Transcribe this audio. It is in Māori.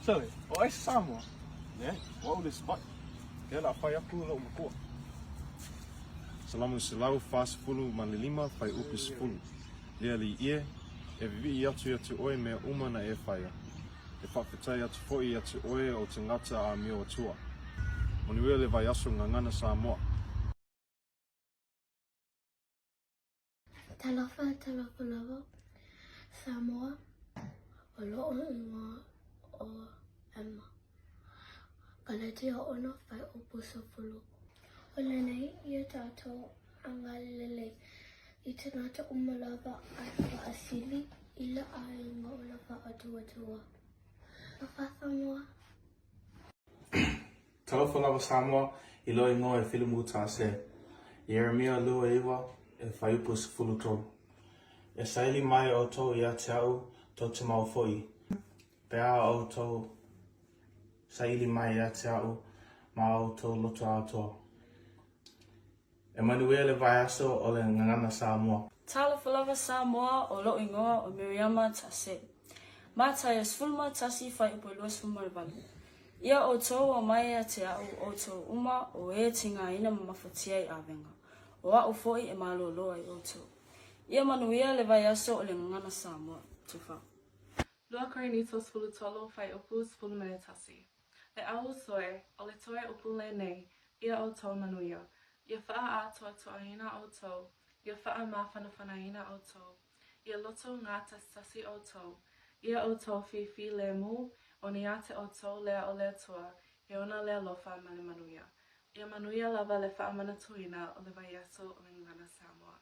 Sale, o ai Samoa. Ne, o le spai. Ke la fai aku lo makua. Salamu silau fast fulu malilima fai upis fulu. Lea li ie, e vivi atu oe mea umana e fai. E whawhetai atu foi atu oe o te ngata a mio atua. Manuia le Vaiaso Gagana Samoa. Talofa lava Samoa o lo'o ingoa o Emma. Kalatia ono fai upusa fulu. O lenei ia tātou angalele I te ngata umalava a asili ila ainga o lava atua. Lava Samoa. Talofa lava Samoa I loa ingoa e whilimu tāse. Yeremia lua iwa e whaiupus fulu tolu. E saili mai o tau I a te au tau te mau foi. Pea o tau saili mai I a te au ma o tau loto atoa. E Manuia le Vaiaso o le Gagana Samoa. Talofa lava Samoa o lo ingoa o Miriama tase. Mata e sfulma tasi fai upo luas fumarvalu. Ia o tau o mai a te au o tau uma o e tinga ina mamafatia I avenga. O a ufoi e malo loa I o tau. Ia Manuia le Vaiaso o le Gagana Samoa. Tufa. Lua Corinitos fulu tolo fai opus fulu menetasi. Le au soe o le toe upu le nei ia o tau Manuia. Ia faa a toa toaina o tau. Ia faa mawhanawhanaina o tau. Ia loto ngata sasi o tau. Ia o tau fifi le mu o ni ate o tau lea o lea toa. Ia ona lea lofa ma le Manuia. Ia Manuia lava le faamanatuina o le Vaiaso o le Gagana Samoa.